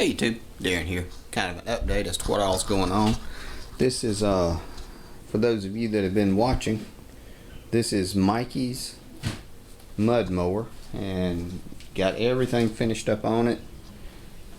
Hey YouTube, Darren here. Kind of an update as to what all's going on. This is, for those of you that have been watching, this is Mikey's mud mower, and got everything finished up on it,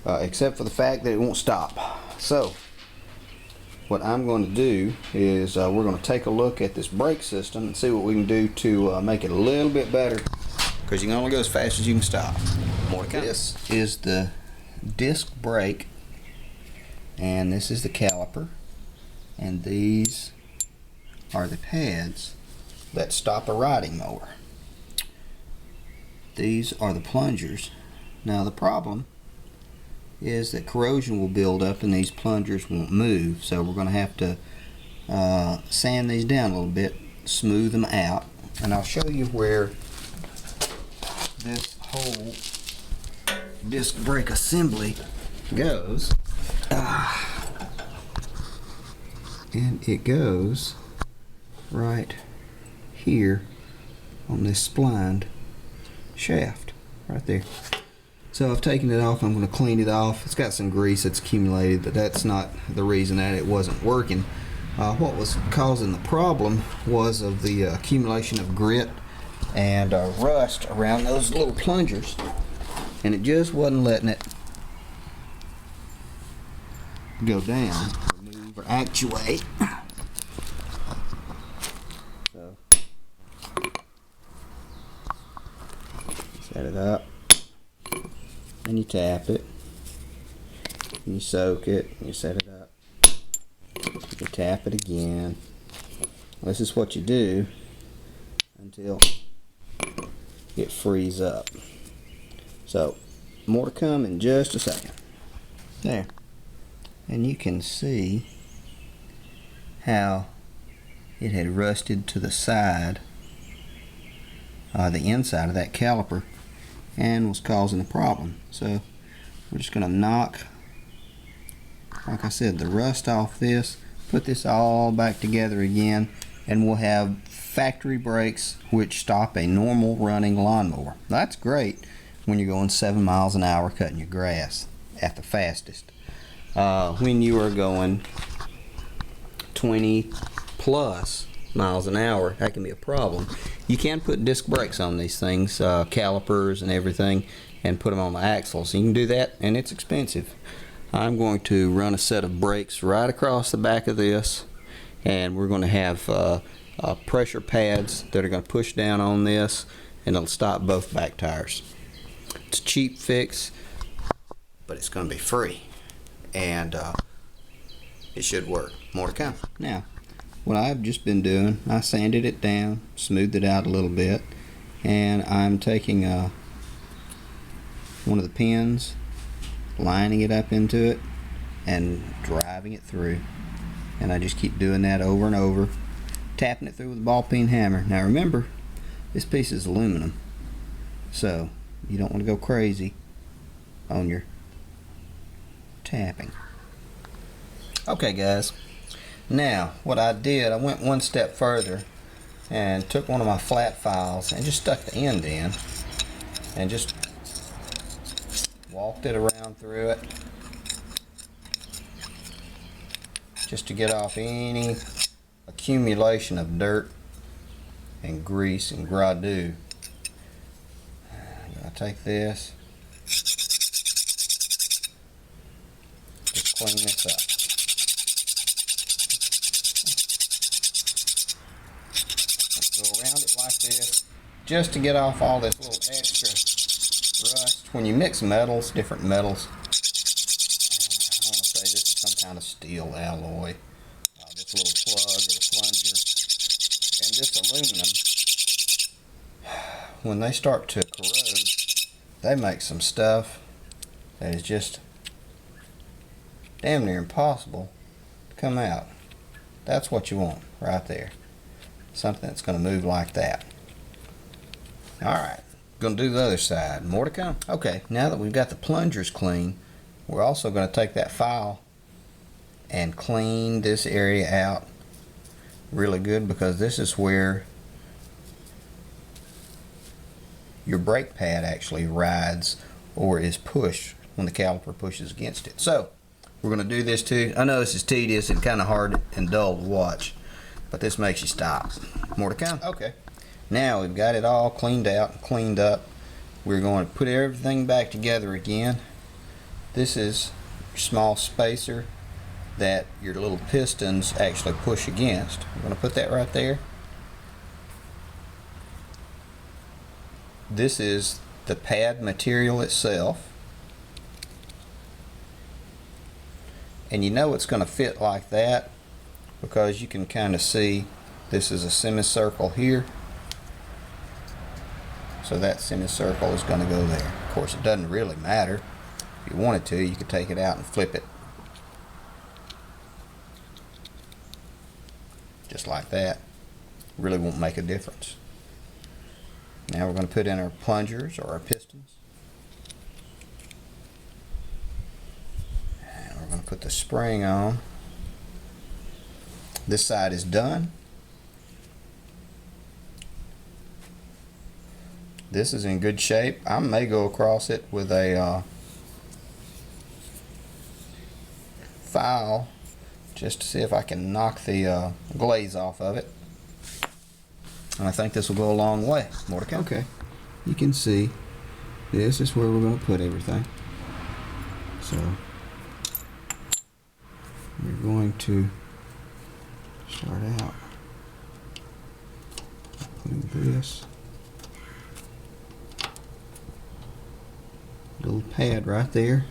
except for the fact that it won't stop. So, what I'm going to do is we're going to take a look at this brake system and see what we can do to make it a little bit better, because you can only go as fast as you can stop. More to come. This is the disc brake, and this is the caliper, and these are the pads that stop a riding mower. These are the plungers. Now the problem is that corrosion will build up and these plungers won't move, so we're going to have to sand these down a little bit, smooth them out, and I'll show you where this whole disc brake assembly goes. And it goes right here on this splined shaft right there. So I've taken it off. I'm going to clean it off. It's got some grease that's accumulated, but that's not the reason that it wasn't working. What was causing the problem was of the accumulation of grit and rust around those little plungers, and it just wasn't letting it go down, or move, or actuate. So set it up, and you tap it, and you soak it, and you set it up. You tap it again. This is what you do until it frees up. So, more to come in just a second. There. And you can see how it had rusted to the side, the inside of that caliper, and was causing a problem. So, we're just going to knock, like I said, the rust off this, put this all back together again, and we'll have factory brakes which stop a normal running lawnmower. That's great when you're going 7 miles an hour cutting your grass at the fastest. When you are going 20 plus miles an hour, that can be a problem. You can put disc brakes on these things, calipers and everything, and put them on the axles. You can do that, and it's expensive. I'm going to run a set of brakes right across the back of this, and we're going to have pressure pads that are going to push down on this, and it'll stop both back tires. It's a cheap fix, but it's going to be free, and it should work. More to come. Now, what I've just been doing, I sanded it down, smoothed it out a little bit, and I'm taking one of the pins, lining it up into it, and driving it through. And I just keep doing that over and over, tapping it through with a ball peen hammer. Now remember, this piece is aluminum, so you don't want to go crazy on your tapping. Okay guys, now what I did, I went one step further and took one of my flat files and just stuck the end in and just walked it around through it, just to get off any accumulation of dirt and grease and gras-du. I take this, just clean this up. Go around it like this, just to get off all this little extra rust. When you mix metals, different metals, I want to say this is some kind of steel alloy, this little plug or plunger, and this aluminum, when they start to corrode, they make some stuff that is just damn near impossible to come out. That's what you want right there. Something that's going to move like that. Alright, going to do the other side. More to come. Okay, now that we've got the plungers clean, we're also going to take that file and clean this area out really good, because this is where your brake pad actually rides or is pushed when the caliper pushes against it. So we're going to do this too. I know this is tedious and kind of hard and dull to watch, but this makes you stop. More to come. Okay. Now we've got it all cleaned out and cleaned up. We're going to put everything back together again. This is your small spacer that your little pistons actually push against. I'm going to put that right there. This is the pad material itself. And you know it's going to fit like that because you can kind of see this is a semicircle here. So that semicircle is going to go there. Of course, it doesn't really matter. If you wanted to, you could take it out and flip it. Just like that. Really won't make a difference. Now we're going to put in our plungers or our pistons. And we're going to put the spring on. This side is done. This is in good shape. I may go across it with a file just to see if I can knock the glaze off of it. And I think this will go a long way. More to come. Okay, you can see this is where we're going to put everything. So we're going to start out putting this little pad right there,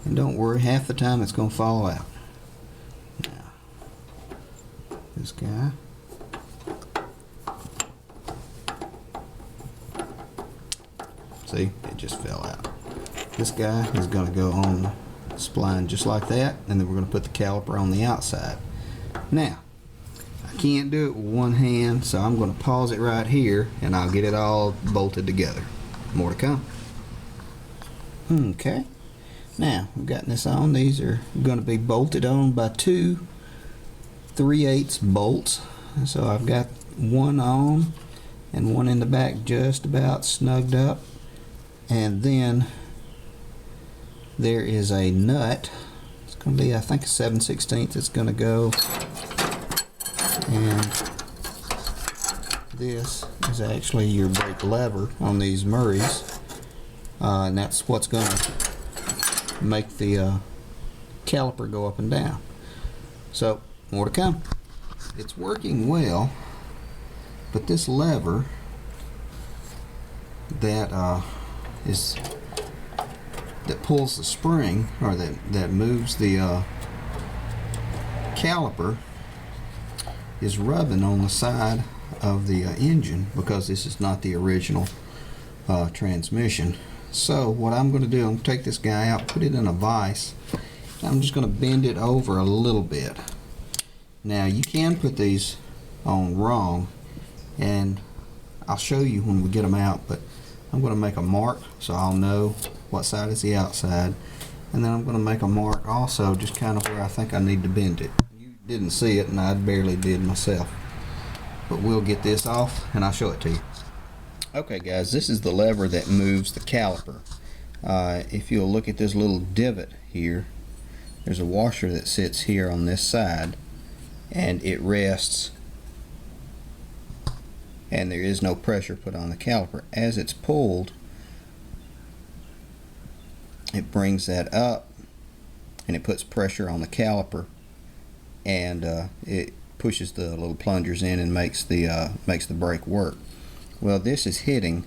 and don't worry, half the time it's going to fall out. Now this guy, see, it just fell out. This guy is going to go on the spline just like that, and then we're going to put the caliper on the outside. Now I can't do it with one hand, so I'm going to pause it right here and I'll get it all bolted together. More to come. Okay, now we've gotten this on. These are going to be bolted on by two 3/8 bolts. So I've got one on and one in the back just about snugged up, and then there is a nut. It's going to be, I think, a 7/16. It's going to go, and this is actually your brake lever on these Murrays. And that's what's going to make the caliper go up and down. So more to come. It's working well, but this lever that that pulls the spring, or that moves the caliper, is rubbing on the side of the engine because this is not the original transmission. So what I'm going to do, I'm going to take this guy out, put it in a vise. I'm just going to bend it over a little bit. Now you can put these on wrong, and I'll show you when we get them out, but I'm going to make a mark so I'll know what side is the outside, and then I'm going to make a mark also just kind of where I think I need to bend it. You didn't see it, and I barely did myself, but we'll get this off and I'll show it to you. Okay guys, this is the lever that moves the caliper. If you'll look at this little divot here, there's a washer that sits here on this side, and it rests, and there is no pressure put on the caliper. As it's pulled, it brings that up and it puts pressure on the caliper, and it pushes the little plungers in and makes the brake work. Well, this is hitting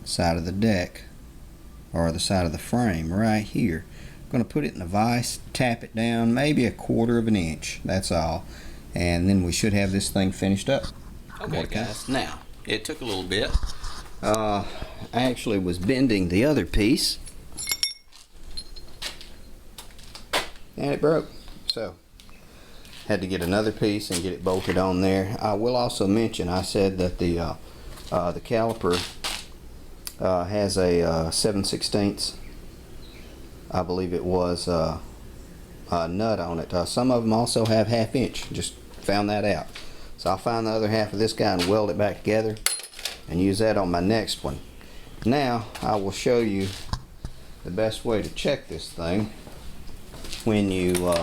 the side of the deck, or the side of the frame right here. I'm going to put it in a vise, tap it down maybe 1/4 of an inch, that's all, and then we should have this thing finished up. Okay guys, now it took a little bit. I actually was bending the other piece and it broke, so had to get another piece and get it bolted on there. I will also mention, I said that the caliper has a 7/16, I believe it was, nut on it. Some of them also have 1/2 inch. Just found that out. So I'll find the other half of this guy and weld it back together and use that on my next one. Now I will show you the best way to check this thing when you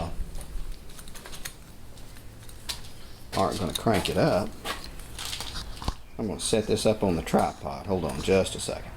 aren't going to crank it up, I'm going to set this up on the tripod. Hold on just a second.